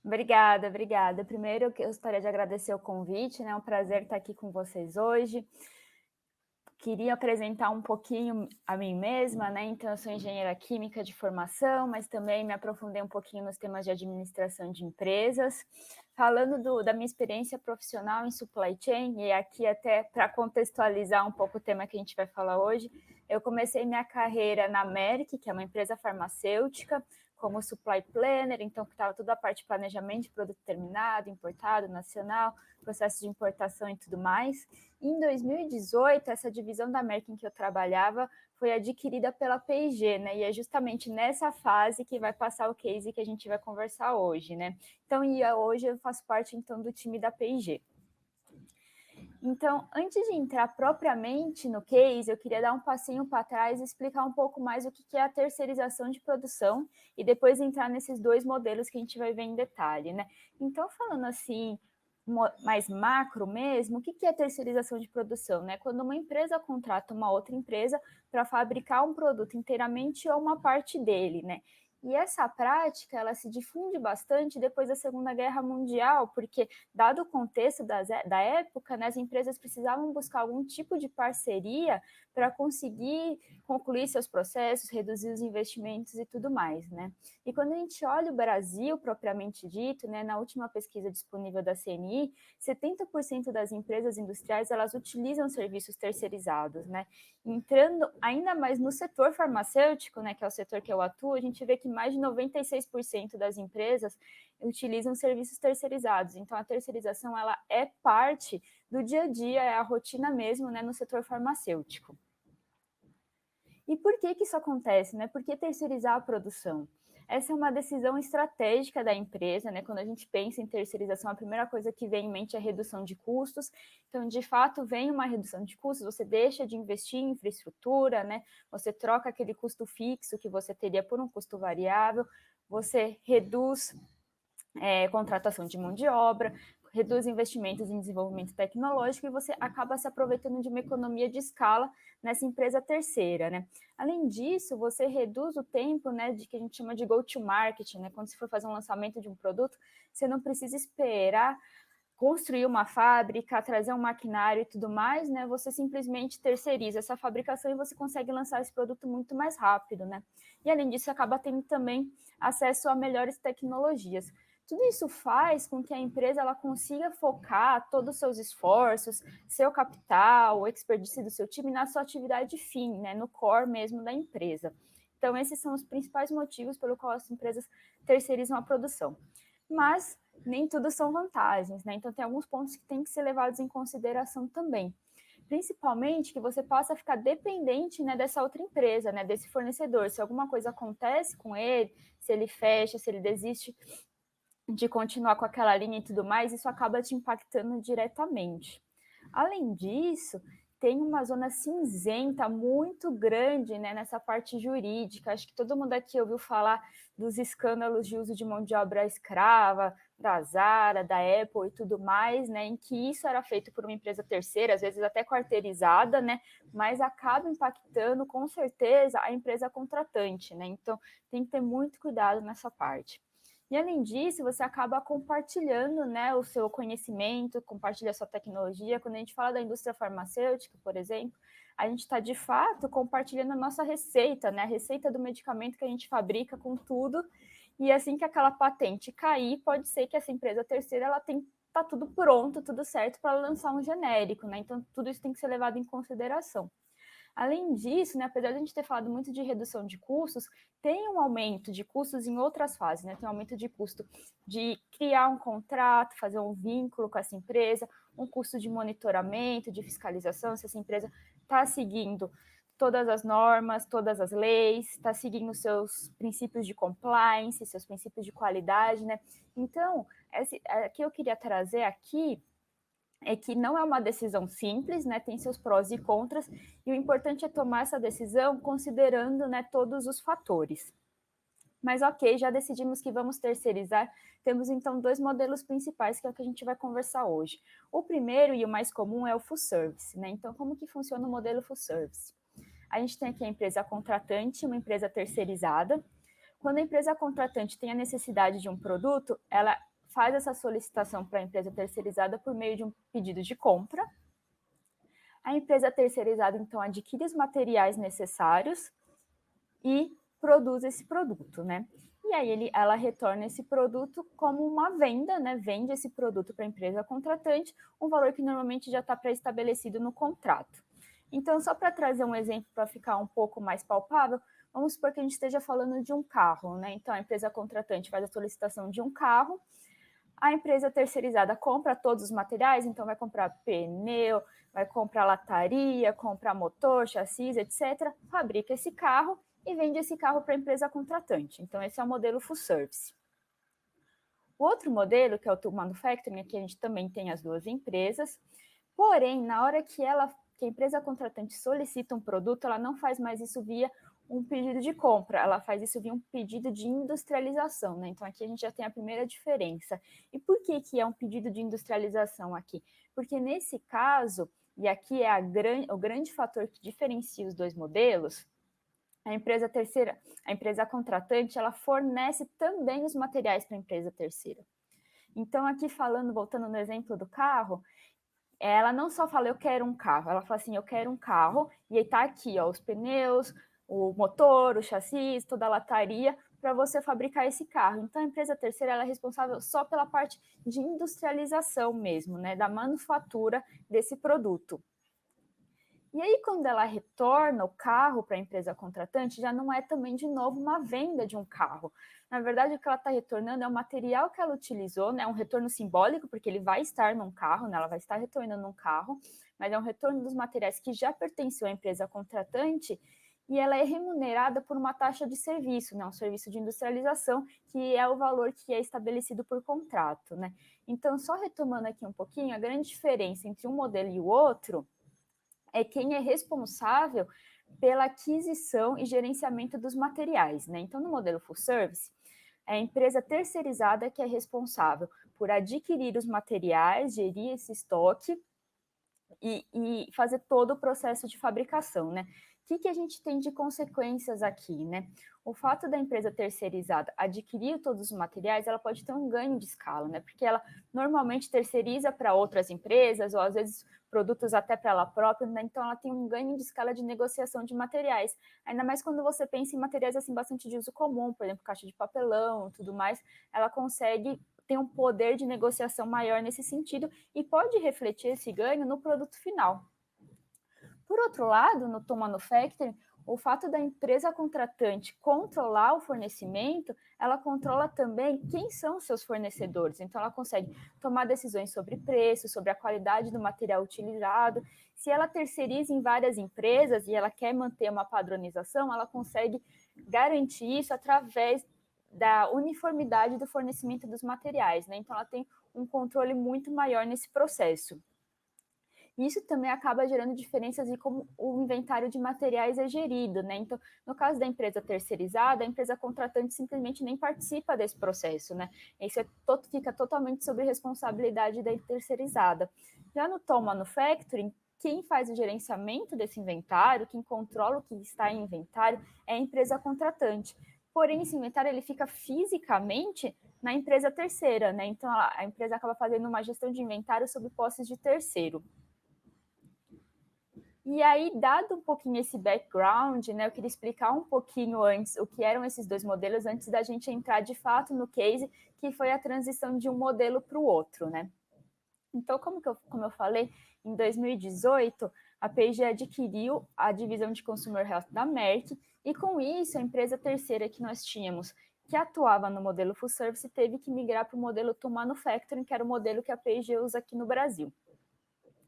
Obrigada, obrigada. Primeiro, eu gostaria de agradecer o convite, né? É um prazer estar aqui com vocês hoje. Queria apresentar um pouquinho a mim mesma, né? Então, eu sou engenheira química de formação, mas também me aprofundei um pouquinho nos temas de administração de empresas. Falando da minha experiência profissional em supply chain, e aqui até para contextualizar um pouco o tema que a gente vai falar hoje, eu comecei minha carreira na Merck, que é uma empresa farmacêutica, como supply planner, então que estava toda a parte de planejamento de produto terminado, importado, nacional, processo de importação e tudo mais. Em 2018, essa divisão da Merck em que eu trabalhava foi adquirida pela P&G, né? E é justamente nessa fase que vai passar o case que a gente vai conversar hoje, né? Então, hoje eu faço parte então do time da P&G. Então, antes de entrar propriamente no case, eu queria dar um passinho para trás e explicar um pouco mais o que é a terceirização de produção e depois entrar nesses dois modelos que a gente vai ver em detalhe, né? Então, falando assim, mais macro mesmo, o que é terceirização de produção, né? Quando uma empresa contrata uma outra empresa para fabricar um produto inteiramente ou uma parte dele, né? E essa prática, ela se difunde bastante depois da Segunda Guerra Mundial, porque, dado o contexto da época, né, as empresas precisavam buscar algum tipo de parceria para conseguir concluir seus processos, reduzir os investimentos e tudo mais, né? E quando a gente olha o Brasil, propriamente dito, né, na última pesquisa disponível da CNI, 70% das empresas industriais, elas utilizam serviços terceirizados, né? Entrando ainda mais no setor farmacêutico, né, que é o setor que eu atuo, a gente vê que mais de 96% das empresas utilizam serviços terceirizados. Então, a terceirização ela é parte do dia a dia, é a rotina mesmo, né, no setor farmacêutico. E por que isso acontece, né? Por que terceirizar a produção? Essa é uma decisão estratégica da empresa, né? Quando a gente pensa em terceirização, a primeira coisa que vem em mente é a redução de custos. Então, de fato, vem uma redução de custos, você deixa de investir em infraestrutura, né? Você troca aquele custo fixo que você teria por um custo variável, você reduz contratação de mão de obra, reduz investimentos em desenvolvimento tecnológico e você acaba se aproveitando de uma economia de escala nessa empresa terceira, né? Além disso, você reduz o tempo, né, de que a gente chama de go-to-market, né? Quando você for fazer um lançamento de um produto, você não precisa esperar construir uma fábrica, trazer um maquinário e tudo mais, né? Você simplesmente terceiriza essa fabricação e você consegue lançar esse produto muito mais rápido, né? E além disso, acaba tendo também acesso a melhores tecnologias. Tudo isso faz com que a empresa ela consiga focar todos os seus esforços, seu capital, o expertise do seu time na sua atividade fim, né, no core mesmo da empresa. Então, esses são os principais motivos pelo qual as empresas terceirizam a produção. Mas nem tudo são vantagens, né? Então, tem alguns pontos que têm que ser levados em consideração também. Principalmente que você possa ficar dependente, né, dessa outra empresa, né, desse fornecedor. Se alguma coisa acontece com ele, se ele fecha, se ele desiste de continuar com aquela linha e tudo mais, isso acaba te impactando diretamente. Além disso, tem uma zona cinzenta muito grande, né, nessa parte jurídica. Acho que todo mundo aqui ouviu falar dos escândalos de uso de mão de obra escrava, da Zara, da Apple e tudo mais, né, em que isso era feito por uma empresa terceira, às vezes até quarteirizada, né, mas acaba impactando com certeza a empresa contratante, né? Então tem que ter muito cuidado nessa parte. E além disso, você acaba compartilhando, né, o seu conhecimento, compartilha a sua tecnologia. Quando a gente fala da indústria farmacêutica, por exemplo, a gente está de fato compartilhando a nossa receita, né, a receita do medicamento que a gente fabrica com tudo. E assim que aquela patente cair, pode ser que essa empresa terceira ela tem tá tudo pronto, tudo certo para lançar um genérico, né? Então tudo isso tem que ser levado em consideração. Além disso, né, apesar de a gente ter falado muito de redução de custos, tem um aumento de custos em outras fases, né? Tem um aumento de custo de criar um contrato, fazer um vínculo com essa empresa, um custo de monitoramento, de fiscalização, se essa empresa está seguindo todas as normas, todas as leis, está seguindo seus princípios de compliance, seus princípios de qualidade, né? Então, que eu queria trazer aqui é que não é uma decisão simples, né? Tem seus prós e contras, e o importante é tomar essa decisão considerando, né, todos os fatores. Mas ok, já decidimos que vamos terceirizar, temos então dois modelos principais, que é o que a gente vai conversar hoje. O primeiro e o mais comum é o full service, né? Então, como que funciona o modelo full service? A gente tem aqui a empresa contratante, uma empresa terceirizada. Quando a empresa contratante tem a necessidade de um produto, ela faz essa solicitação para a empresa terceirizada por meio de um pedido de compra. A empresa terceirizada, então, adquire os materiais necessários e produz esse produto, né? E aí ela retorna esse produto como uma venda, né? Vende esse produto para a empresa contratante, um valor que normalmente já está pré-estabelecido no contrato. Então, só para trazer um exemplo para ficar um pouco mais palpável, vamos supor que a gente esteja falando de um carro, né? Então, a empresa contratante faz a solicitação de um carro, a empresa terceirizada compra todos os materiais, então vai comprar pneu, vai comprar lataria, comprar motor, chassis, etc. Fabrica esse carro e vende esse carro para a empresa contratante. Então, esse é o modelo full service. O outro modelo, que é o tool manufacturing, aqui a gente também tem as duas empresas, porém, na hora que a empresa contratante solicita um produto, ela não faz mais isso via um pedido de compra, ela faz isso via um pedido de industrialização, né? Então, aqui a gente já tem a primeira diferença. E por que é um pedido de industrialização aqui? Porque nesse caso, e aqui é o grande fator que diferencia os dois modelos, a empresa contratante, ela fornece também os materiais para a empresa terceira. Então, aqui voltando no exemplo do carro, ela não só fala, eu quero um carro, ela fala assim, eu quero um carro, e aí tá aqui, ó, os pneus, o motor, o chassi, toda a lataria, para você fabricar esse carro. Então, a empresa terceira ela é responsável só pela parte de industrialização mesmo, né, da manufatura desse produto. E aí, quando ela retorna o carro para a empresa contratante, já não é também, de novo, uma venda de um carro. Na verdade, o que ela está retornando é o material que ela utilizou, né? Um retorno simbólico, porque ele vai estar num carro, né? Ela vai estar retornando um carro, mas é um retorno dos materiais que já pertenciam à empresa contratante e ela é remunerada por uma taxa de serviço, né? Um serviço de industrialização, que é o valor que é estabelecido por contrato, né? Então, só retomando aqui um pouquinho, a grande diferença entre um modelo e o outro é quem é responsável pela aquisição e gerenciamento dos materiais, né? Então, no modelo full service, é a empresa terceirizada que é responsável por adquirir os materiais, gerir esse estoque e fazer todo o processo de fabricação, né? O que a gente tem de consequências aqui, né? O fato da empresa terceirizada adquirir todos os materiais, ela pode ter um ganho de escala, né? Porque ela normalmente terceiriza para outras empresas, ou às vezes produtos até para ela própria, né? Então ela tem um ganho de escala de negociação de materiais. Ainda mais quando você pensa em materiais assim bastante de uso comum, por exemplo, caixa de papelão e tudo mais, ela consegue ter um poder de negociação maior nesse sentido e pode refletir esse ganho no produto final. Por outro lado, no tool manufacturing, o fato da empresa contratante controlar o fornecimento, ela controla também quem são os seus fornecedores. Então, ela consegue tomar decisões sobre preço, sobre a qualidade do material utilizado. Se ela terceiriza em várias empresas e ela quer manter uma padronização, ela consegue garantir isso através da uniformidade do fornecimento dos materiais, né? Então, ela tem um controle muito maior nesse processo. Isso também acaba gerando diferenças em como o inventário de materiais é gerido, né? Então, no caso da empresa terceirizada, a empresa contratante simplesmente nem participa desse processo, né? Isso fica totalmente sob responsabilidade da terceirizada. Já no toll manufacturing, quem faz o gerenciamento desse inventário, quem controla o que está em inventário, é a empresa contratante. Porém, esse inventário ele fica fisicamente na empresa terceira, né? Então, a empresa acaba fazendo uma gestão de inventário sob posses de terceiro. E aí, dado um pouquinho esse background, né, eu queria explicar um pouquinho antes o que eram esses dois modelos, antes da gente entrar de fato no case, que foi a transição de um modelo para o outro, né? Então, como eu falei, em 2018, a P&G adquiriu a divisão de Consumer Health da Merck, e com isso, a empresa terceira que nós tínhamos, que atuava no modelo full service, teve que migrar para o modelo tool manufacturing, que era o modelo que a P&G usa aqui no Brasil.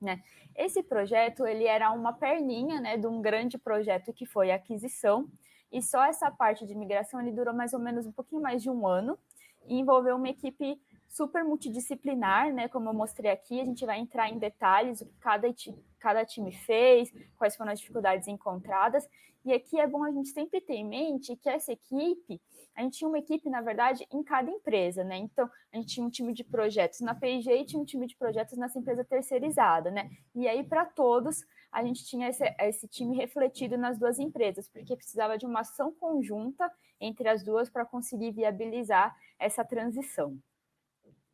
Né? Esse projeto ele era uma perninha, né, de um grande projeto que foi a aquisição, e só essa parte de migração ele durou mais ou menos um pouquinho mais de um ano, e envolveu uma equipe super multidisciplinar, né, como eu mostrei aqui, a gente vai entrar em detalhes o que cada time fez, quais foram as dificuldades encontradas, e aqui é bom a gente sempre ter em mente que essa equipe, a gente tinha uma equipe, na verdade, em cada empresa, né? Então, a gente tinha um time de projetos na P&G e tinha um time de projetos nessa empresa terceirizada, né? E aí, para todos, a gente tinha esse time refletido nas duas empresas, porque precisava de uma ação conjunta entre as duas para conseguir viabilizar essa transição.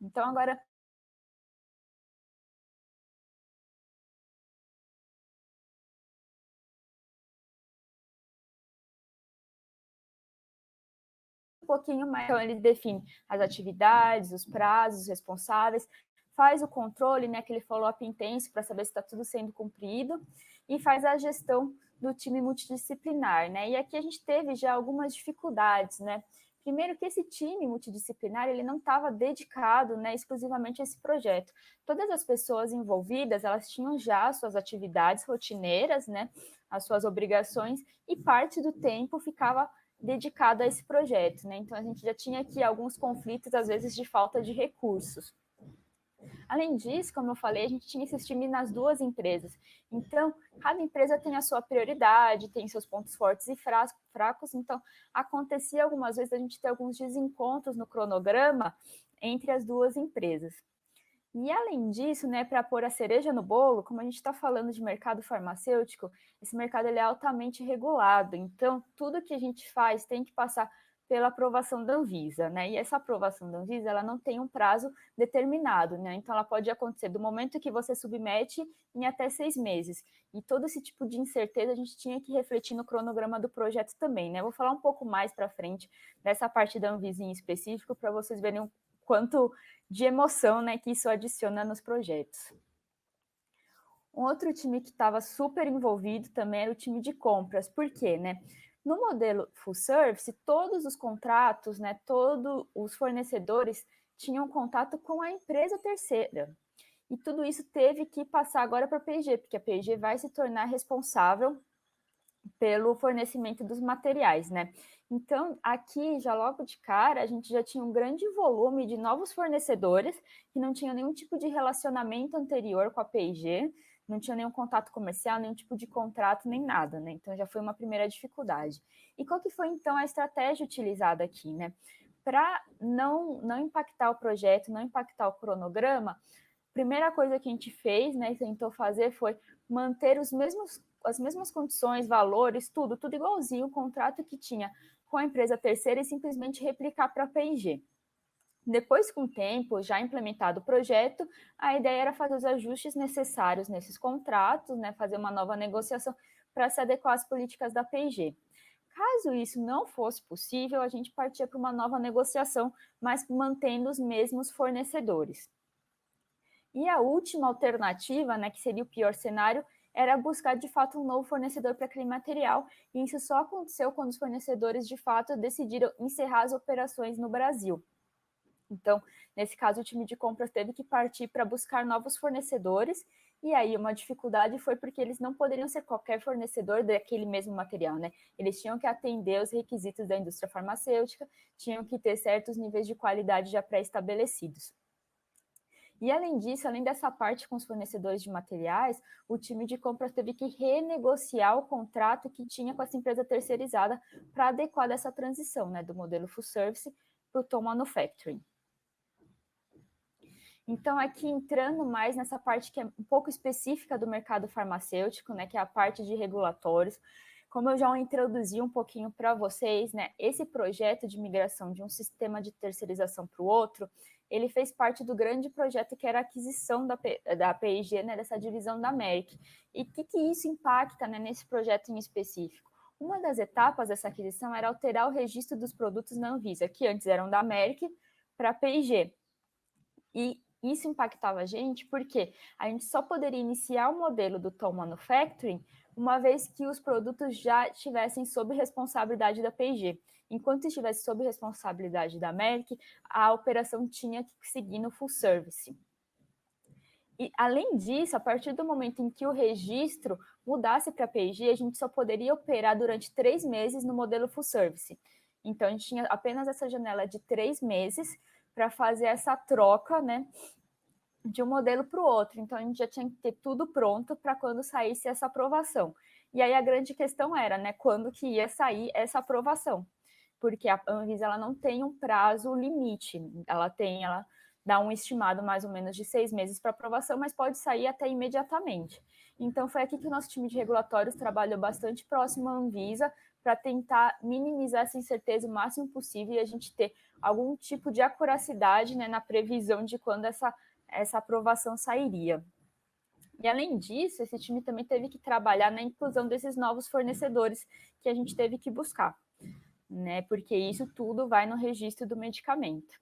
Então, agora, um pouquinho mais, então ele define as atividades, os prazos, os responsáveis, faz o controle, né, aquele follow-up intenso para saber se está tudo sendo cumprido, e faz a gestão do time multidisciplinar, né? E aqui a gente teve já algumas dificuldades, né? Primeiro que esse time multidisciplinar, ele não estava dedicado, né, exclusivamente a esse projeto. Todas as pessoas envolvidas, elas tinham já suas atividades rotineiras, né, as suas obrigações, e parte do tempo ficava dedicado a esse projeto, né? Então a gente já tinha aqui alguns conflitos, às vezes, de falta de recursos. Além disso, como eu falei, a gente tinha esses times nas duas empresas. Então, cada empresa tem a sua prioridade, tem seus pontos fortes e fracos. Então, acontecia algumas vezes a gente ter alguns desencontros no cronograma entre as duas empresas. E além disso, né, para pôr a cereja no bolo, como a gente está falando de mercado farmacêutico, esse mercado ele é altamente regulado. Então, tudo que a gente faz tem que passar pela aprovação da Anvisa, né? E essa aprovação da Anvisa, ela não tem um prazo determinado, né? Então, ela pode acontecer do momento que você submete em até 6 meses. E todo esse tipo de incerteza a gente tinha que refletir no cronograma do projeto também, né? Eu vou falar um pouco mais para frente dessa parte da Anvisa em específico para vocês verem o quanto de emoção, né, que isso adiciona nos projetos. Um outro time que estava super envolvido também era o time de compras. Por quê, né? No modelo full service, todos os contratos, né, todos os fornecedores tinham contato com a empresa terceira. E tudo isso teve que passar agora para a P&G, porque a P&G vai se tornar responsável pelo fornecimento dos materiais, né? Então, aqui, já logo de cara, a gente já tinha um grande volume de novos fornecedores que não tinham nenhum tipo de relacionamento anterior com a P&G, não tinha nenhum contato comercial, nenhum tipo de contrato, nem nada, né? Então, já foi uma primeira dificuldade. E qual que foi, então, a estratégia utilizada aqui, né? Para não impactar o projeto, não impactar o cronograma, a primeira coisa que a gente fez, né, tentou fazer foi manter as mesmas condições, valores, tudo igualzinho, o contrato que tinha com a empresa terceira e simplesmente replicar para a P&G. Depois, com o tempo, já implementado o projeto, a ideia era fazer os ajustes necessários nesses contratos, né, fazer uma nova negociação para se adequar às políticas da P&G. Caso isso não fosse possível, a gente partia para uma nova negociação, mas mantendo os mesmos fornecedores. E a última alternativa, né, que seria o pior cenário, era buscar de fato um novo fornecedor para aquele material, e isso só aconteceu quando os fornecedores de fato decidiram encerrar as operações no Brasil. Então, nesse caso, o time de compras teve que partir para buscar novos fornecedores, e aí uma dificuldade foi porque eles não poderiam ser qualquer fornecedor daquele mesmo material, né? Eles tinham que atender os requisitos da indústria farmacêutica, tinham que ter certos níveis de qualidade já pré-estabelecidos. E além disso, além dessa parte com os fornecedores de materiais, o time de compras teve que renegociar o contrato que tinha com essa empresa terceirizada para adequar dessa transição, né, do modelo full service para o toll manufacturing. Então, aqui entrando mais nessa parte que é um pouco específica do mercado farmacêutico, né, que é a parte de regulatórios, como eu já introduzi um pouquinho para vocês, né, esse projeto de migração de um sistema de terceirização para o outro, ele fez parte do grande projeto que era a aquisição da P&G, né, dessa divisão da Merck. E o que isso impacta, né, nesse projeto em específico? Uma das etapas dessa aquisição era alterar o registro dos produtos na Anvisa, que antes eram da Merck para a P&G. E isso impactava a gente porque a gente só poderia iniciar o modelo do toll manufacturing uma vez que os produtos já estivessem sob responsabilidade da P&G. Enquanto estivesse sob responsabilidade da Merck, a operação tinha que seguir no full service. E, além disso, a partir do momento em que o registro mudasse para a P&G, a gente só poderia operar durante 3 meses no modelo full service. Então, a gente tinha apenas essa janela de 3 meses para fazer essa troca, né, de um modelo para o outro. Então, a gente já tinha que ter tudo pronto para quando saísse essa aprovação. E aí a grande questão era, né, quando que ia sair essa aprovação? Porque a Anvisa ela não tem um prazo limite, ela dá um estimado mais ou menos de 6 meses para aprovação, mas pode sair até imediatamente. Então, foi aqui que o nosso time de regulatórios trabalhou bastante próximo à Anvisa para tentar minimizar essa incerteza o máximo possível e a gente ter algum tipo de acuracidade, né, na previsão de quando essa aprovação sairia. E, além disso, esse time também teve que trabalhar na inclusão desses novos fornecedores que a gente teve que buscar, né? Porque isso tudo vai no registro do medicamento.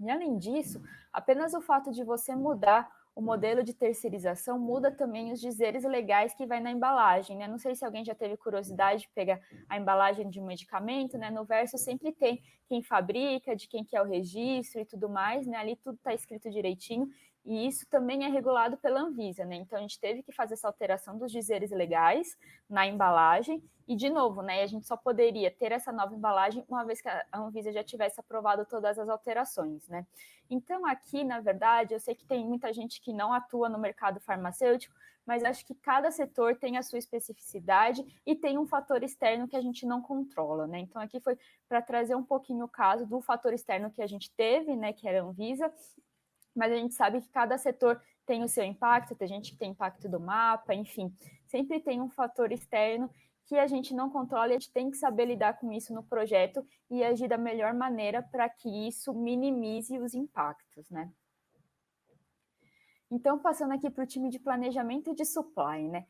E, além disso, apenas o fato de você mudar o modelo de terceirização muda também os dizeres legais que vai na embalagem, né? Não sei se alguém já teve curiosidade de pegar a embalagem de um medicamento, né? No verso sempre tem quem fabrica, de quem que é o registro e tudo mais, né? Ali tudo está escrito direitinho. E isso também é regulado pela Anvisa, né? Então a gente teve que fazer essa alteração dos dizeres legais na embalagem. E, de novo, né, a gente só poderia ter essa nova embalagem uma vez que a Anvisa já tivesse aprovado todas as alterações, né? Então, aqui, na verdade, eu sei que tem muita gente que não atua no mercado farmacêutico, mas acho que cada setor tem a sua especificidade e tem um fator externo que a gente não controla, né? Então, aqui foi para trazer um pouquinho o caso do fator externo que a gente teve, né, que era a Anvisa, mas a gente sabe que cada setor tem o seu impacto, tem gente que tem impacto do mapa, enfim, sempre tem um fator externo que a gente não controla e a gente tem que saber lidar com isso no projeto e agir da melhor maneira para que isso minimize os impactos, né? Então, passando aqui para o time de planejamento de supply, né?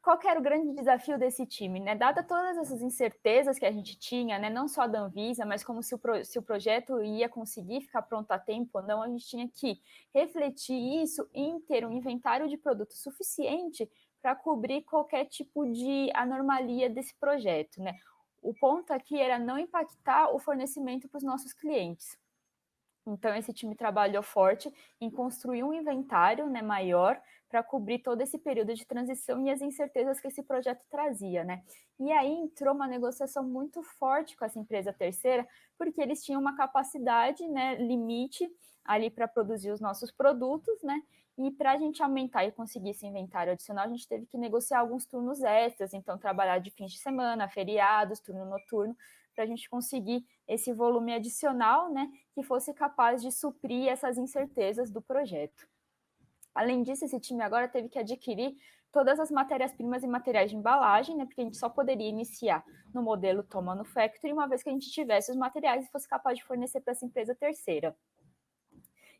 Qual que era o grande desafio desse time, né? Dada todas essas incertezas que a gente tinha, né? Não só da Anvisa, mas como se o projeto ia conseguir ficar pronto a tempo ou não, a gente tinha que refletir isso em ter um inventário de produto suficiente para cobrir qualquer tipo de anomalia desse projeto, né? O ponto aqui era não impactar o fornecimento para os nossos clientes. Então, esse time trabalhou forte em construir um inventário, né, maior para cobrir todo esse período de transição e as incertezas que esse projeto trazia, né? E aí entrou uma negociação muito forte com essa empresa terceira, porque eles tinham uma capacidade, né, limite ali para produzir os nossos produtos, né? E para a gente aumentar e conseguir esse inventário adicional, a gente teve que negociar alguns turnos extras, então trabalhar de fim de semana, feriados, turno noturno, para a gente conseguir esse volume adicional, né, que fosse capaz de suprir essas incertezas do projeto. Além disso, esse time agora teve que adquirir todas as matérias-primas e materiais de embalagem, né, porque a gente só poderia iniciar no modelo Tom Manufacturing uma vez que a gente tivesse os materiais e fosse capaz de fornecer para essa empresa terceira.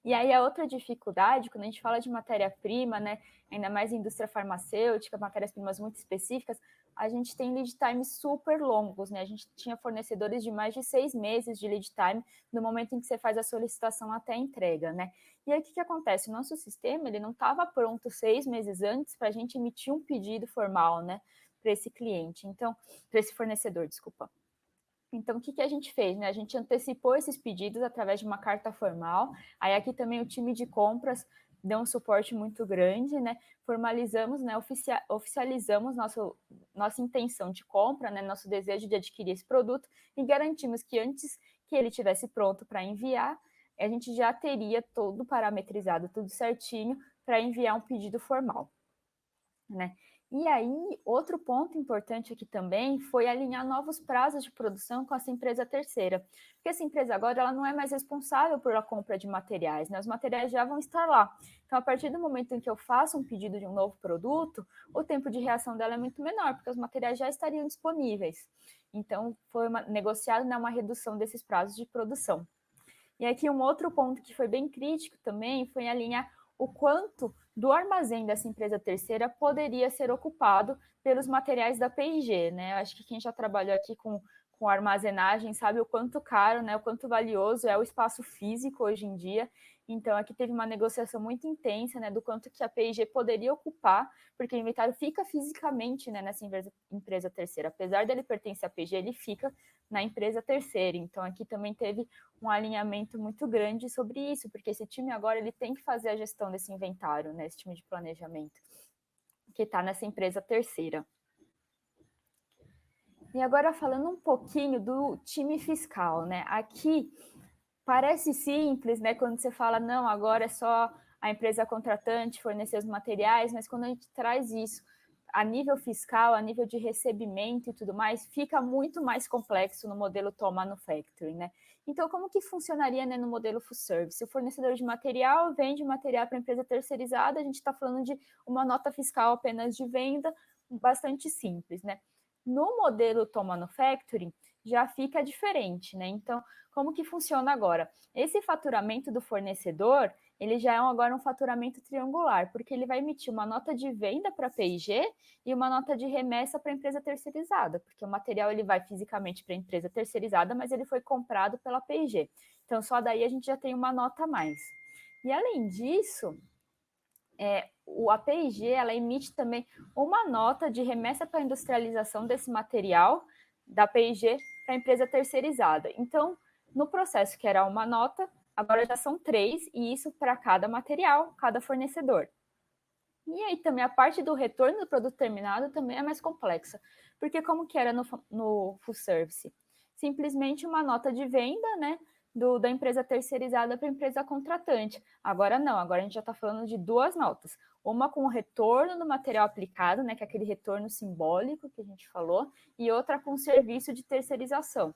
E aí a outra dificuldade, quando a gente fala de matéria-prima, né, ainda mais indústria farmacêutica, matérias-primas muito específicas, a gente tem lead times super longos, né? A gente tinha fornecedores de mais de 6 meses de lead time no momento em que você faz a solicitação até a entrega, né? E aí o que acontece? O nosso sistema ele não estava pronto 6 meses antes para a gente emitir um pedido formal, né, para esse cliente. Então, para esse fornecedor, desculpa. Então, o que a gente fez? Né? A gente antecipou esses pedidos através de uma carta formal. Aí aqui também o time de compras deu um suporte muito grande, né? Formalizamos, né? Oficializamos nossa intenção de compra, né? Nosso desejo de adquirir esse produto e garantimos que antes que ele estivesse pronto para enviar, a gente já teria todo parametrizado, tudo certinho para enviar um pedido formal, né? E aí, outro ponto importante aqui também foi alinhar novos prazos de produção com essa empresa terceira. Porque essa empresa agora ela não é mais responsável pela compra de materiais, né? Os materiais já vão estar lá. Então, a partir do momento em que eu faço um pedido de um novo produto, o tempo de reação dela é muito menor, porque os materiais já estariam disponíveis. Então, foi negociado, né, uma redução desses prazos de produção. E aqui um outro ponto que foi bem crítico também foi alinhar o quanto do armazém dessa empresa terceira poderia ser ocupado pelos materiais da P&G, né? Eu acho que quem já trabalhou aqui com armazenagem sabe o quanto caro, né? O quanto valioso é o espaço físico hoje em dia. Então, aqui teve uma negociação muito intensa, né? Do quanto que a P&G poderia ocupar, porque o inventário fica fisicamente, né, nessa empresa terceira. Apesar dele pertencer à P&G, ele fica na empresa terceira. Então, aqui também teve um alinhamento muito grande sobre isso, porque esse time agora ele tem que fazer a gestão desse inventário, né, esse time de planejamento, que está nessa empresa terceira. E agora falando um pouquinho do time fiscal, né? Aqui parece simples, né? Quando você fala, não, agora é só a empresa contratante fornecer os materiais, mas quando a gente traz isso a nível fiscal, a nível de recebimento e tudo mais, fica muito mais complexo no modelo Toll Manufacturing, né? Então, como que funcionaria, né, no modelo Full Service? O fornecedor de material vende material para a empresa terceirizada, a gente está falando de uma nota fiscal apenas de venda, bastante simples, né? No modelo Toll Manufacturing, já fica diferente, né? Então, como que funciona agora? Esse faturamento do fornecedor, ele já é agora um faturamento triangular, porque ele vai emitir uma nota de venda para a P&G e uma nota de remessa para a empresa terceirizada, porque o material ele vai fisicamente para a empresa terceirizada, mas ele foi comprado pela P&G. Então, só daí a gente já tem uma nota a mais. E além disso, a P&G ela emite também uma nota de remessa para a industrialização desse material da P&G para a empresa terceirizada. Então, no processo que era uma nota, agora já são 3, e isso para cada material, cada fornecedor. E aí também a parte do retorno do produto terminado também é mais complexa, porque como que era no full service? Simplesmente uma nota de venda, né, da empresa terceirizada para a empresa contratante. Agora não, agora a gente já está falando de 2 notas. Uma com o retorno do material aplicado, né, que é aquele retorno simbólico que a gente falou, e outra com o serviço de terceirização.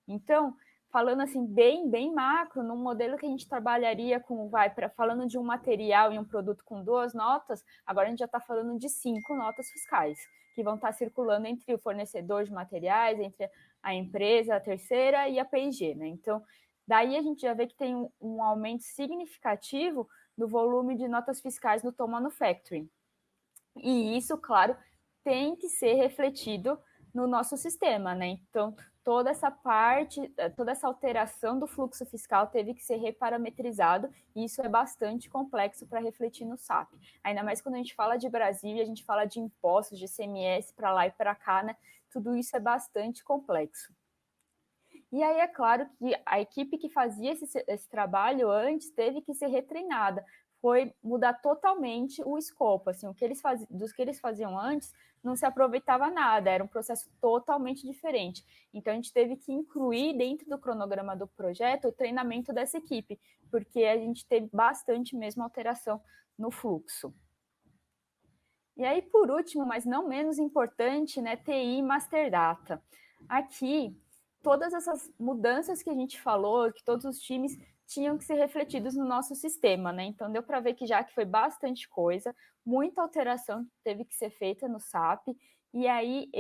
Então, falando assim, bem macro, num modelo que a gente trabalharia com, falando de um material e um produto com 2 notas, agora a gente já está falando de 5 notas fiscais, que vão estar circulando entre o fornecedor de materiais, entre a empresa, a terceira e a P&G, né? Então, daí a gente já vê que tem um aumento significativo no volume de notas fiscais no Toll Manufacturing. E isso, claro, tem que ser refletido no nosso sistema, né? Então, toda essa parte, toda essa alteração do fluxo fiscal teve que ser reparametrizado, e isso é bastante complexo para refletir no SAP. Ainda mais quando a gente fala de Brasil e a gente fala de impostos, de ICMS para lá e para cá, né? Tudo isso é bastante complexo. E aí é claro que a equipe que fazia esse trabalho antes teve que ser retreinada, foi mudar totalmente o escopo, assim, dos que eles faziam antes não se aproveitava nada, era um processo totalmente diferente. Então a gente teve que incluir dentro do cronograma do projeto o treinamento dessa equipe, porque a gente teve bastante mesmo alteração no fluxo. E aí, por último, mas não menos importante, né, TI e Master Data. Aqui, todas essas mudanças que a gente falou, que todos os times tinham que ser refletidos no nosso sistema, né? Então, deu para ver que já que foi bastante coisa, muita alteração teve que ser feita no SAP, e aí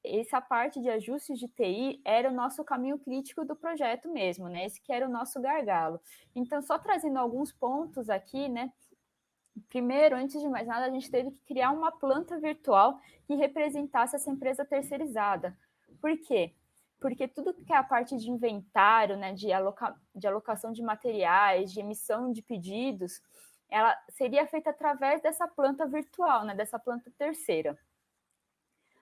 essa parte de ajustes de TI era o nosso caminho crítico do projeto mesmo, né? Esse que era o nosso gargalo. Então, só trazendo alguns pontos aqui, né? Primeiro, antes de mais nada, a gente teve que criar uma planta virtual que representasse essa empresa terceirizada. Por quê? Porque tudo que é a parte de inventário, né, de alocação de materiais, de emissão de pedidos, ela seria feita através dessa planta virtual, né, dessa planta terceira.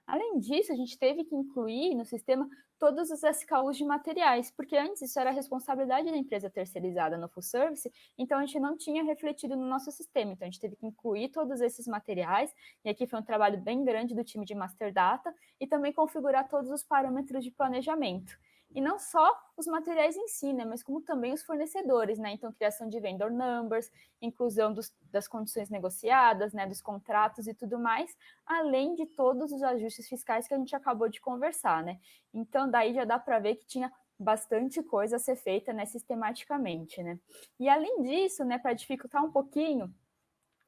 Além disso, a gente teve que incluir no sistema todos os SKUs de materiais, porque antes isso era a responsabilidade da empresa terceirizada no full service, então a gente não tinha refletido no nosso sistema, então a gente teve que incluir todos esses materiais, e aqui foi um trabalho bem grande do time de Master Data, e também configurar todos os parâmetros de planejamento. E não só os materiais em si, né, mas como também os fornecedores, né? Então, criação de vendor numbers, inclusão das condições negociadas, né, dos contratos e tudo mais, além de todos os ajustes fiscais que a gente acabou de conversar, né? Então, daí já dá para ver que tinha bastante coisa a ser feita, né, sistematicamente, né? E além disso, né, para dificultar um pouquinho,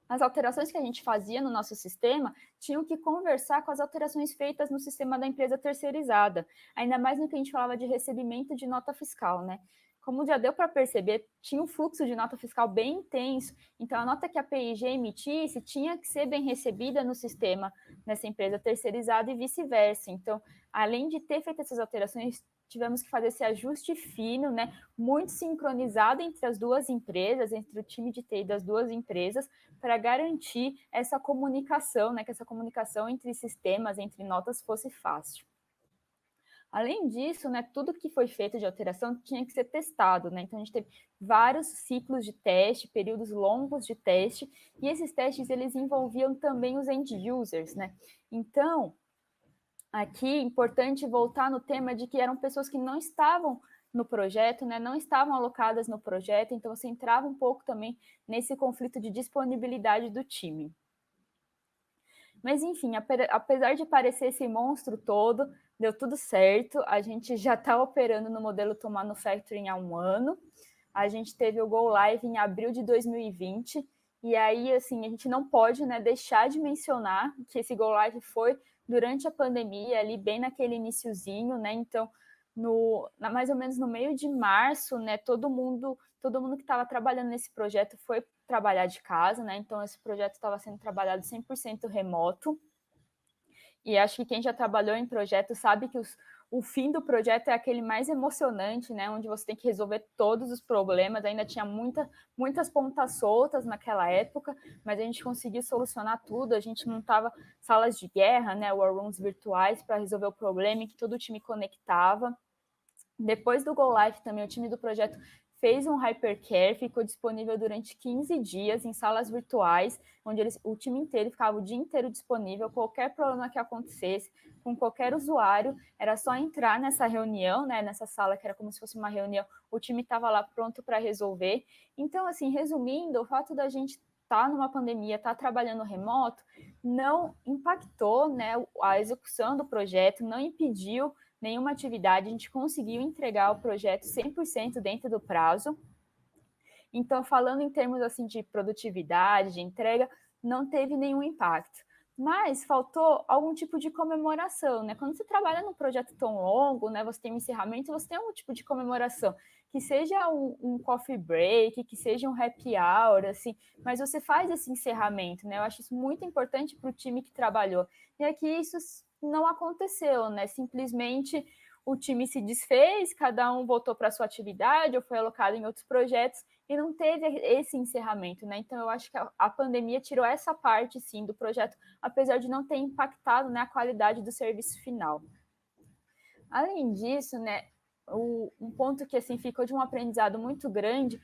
as alterações que a gente fazia no nosso sistema tinham que conversar com as alterações feitas no sistema da empresa terceirizada, ainda mais no que a gente falava de recebimento de nota fiscal, né? Como já deu para perceber, tinha um fluxo de nota fiscal bem intenso, então a nota que a P&G emitisse tinha que ser bem recebida no sistema nessa empresa terceirizada e vice-versa. Então, além de ter feito essas alterações, tivemos que fazer esse ajuste fino, né, muito sincronizado entre as duas empresas, entre o time de TI das duas empresas, para garantir essa comunicação, né, que essa comunicação entre sistemas, entre notas fosse fácil. Além disso, né, tudo que foi feito de alteração tinha que ser testado, né? Então a gente teve vários ciclos de teste, períodos longos de teste, e esses testes eles envolviam também os end users, né? Então, aqui é importante voltar no tema de que eram pessoas que não estavam no projeto, né, não estavam alocadas no projeto, então você entrava um pouco também nesse conflito de disponibilidade do time. Mas enfim, apesar de parecer esse monstro todo, deu tudo certo. A gente já está operando no modelo Tom Manufacturing há 1 ano. A gente teve o Go Live em abril de 2020. E aí, assim, a gente não pode, né, deixar de mencionar que esse Go Live foi durante a pandemia, ali bem naquele iniciozinho, né? Então, mais ou menos no meio de março, né, todo mundo que estava trabalhando nesse projeto foi trabalhar de casa, né? Então, esse projeto estava sendo trabalhado 100% remoto. E acho que quem já trabalhou em projeto sabe que o fim do projeto é aquele mais emocionante, né? Onde você tem que resolver todos os problemas. Ainda tinha muitas pontas soltas naquela época, mas a gente conseguiu solucionar tudo. A gente montava salas de guerra, né? War rooms virtuais para resolver o problema, em que todo o time conectava. Depois do Go Live também, o time do projeto fez um Hypercare, ficou disponível durante 15 dias em salas virtuais, onde o time inteiro ficava o dia inteiro disponível, qualquer problema que acontecesse, com qualquer usuário, era só entrar nessa reunião, né, nessa sala que era como se fosse uma reunião, o time estava lá pronto para resolver. Então, assim, resumindo, o fato da gente estar numa pandemia, estar trabalhando remoto, não impactou, né, a execução do projeto, não impediu nenhuma atividade, a gente conseguiu entregar o projeto 100% dentro do prazo. Então, falando em termos assim de produtividade, de entrega, não teve nenhum impacto. Mas faltou algum tipo de comemoração, né? Quando você trabalha num projeto tão longo, né? Você tem um encerramento, você tem algum tipo de comemoração, que seja um coffee break, que seja um happy hour, assim, mas você faz esse encerramento, né? Eu acho isso muito importante para o time que trabalhou. E aqui isso não aconteceu, né? Simplesmente o time se desfez, cada um voltou para a sua atividade ou foi alocado em outros projetos e não teve esse encerramento, né? Então eu acho que a pandemia tirou essa parte, sim, do projeto, apesar de não ter impactado, né, a qualidade do serviço final. Além disso, né, um ponto que assim ficou de um aprendizado muito grande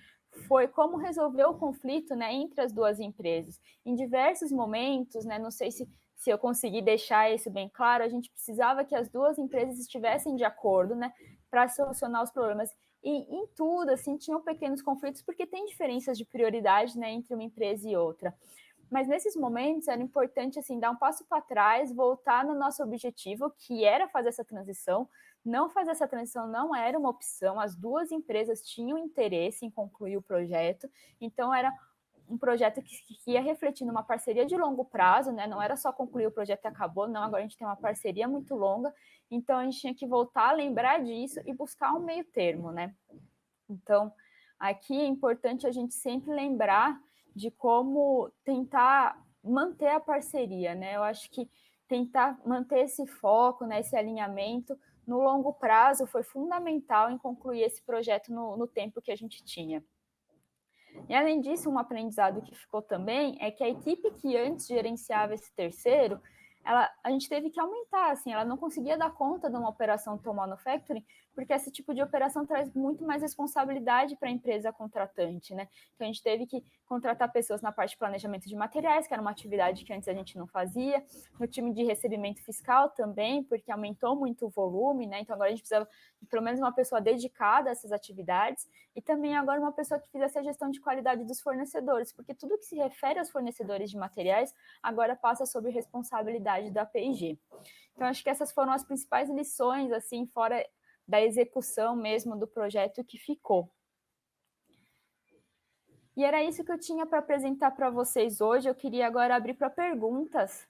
foi como resolver o conflito, né, entre as duas empresas. Em diversos momentos, né, não sei se eu consegui deixar isso bem claro, a gente precisava que as duas empresas estivessem de acordo, né, para solucionar os problemas. E em tudo, assim, tinham pequenos conflitos, porque tem diferenças de prioridade, né, entre uma empresa e outra. Mas nesses momentos era importante assim dar um passo para trás, voltar no nosso objetivo, que era fazer essa transição. Não fazer essa transição não era uma opção, as duas empresas tinham interesse em concluir o projeto, então era um projeto que ia refletir numa parceria de longo prazo, né? Não era só concluir o projeto e acabou, não, agora a gente tem uma parceria muito longa, então a gente tinha que voltar a lembrar disso e buscar um meio termo, né? Então, aqui é importante a gente sempre lembrar de como tentar manter a parceria, né? Eu acho que tentar manter esse foco, né, esse alinhamento no longo prazo foi fundamental em concluir esse projeto no tempo que a gente tinha. E além disso, um aprendizado que ficou também é que a equipe que antes gerenciava esse terceiro, a gente teve que aumentar, assim, ela não conseguia dar conta de uma operação Tom Manufacturing, porque esse tipo de operação traz muito mais responsabilidade para a empresa contratante, né? Então a gente teve que contratar pessoas na parte de planejamento de materiais, que era uma atividade que antes a gente não fazia, no time de recebimento fiscal também, porque aumentou muito o volume, né? Então agora a gente precisava de pelo menos uma pessoa dedicada a essas atividades, e também agora uma pessoa que fizesse a gestão de qualidade dos fornecedores, porque tudo que se refere aos fornecedores de materiais agora passa sob responsabilidade da P&G. Então, acho que essas foram as principais lições, assim, fora da execução mesmo do projeto que ficou. E era isso que eu tinha para apresentar para vocês hoje. Eu queria agora abrir para perguntas.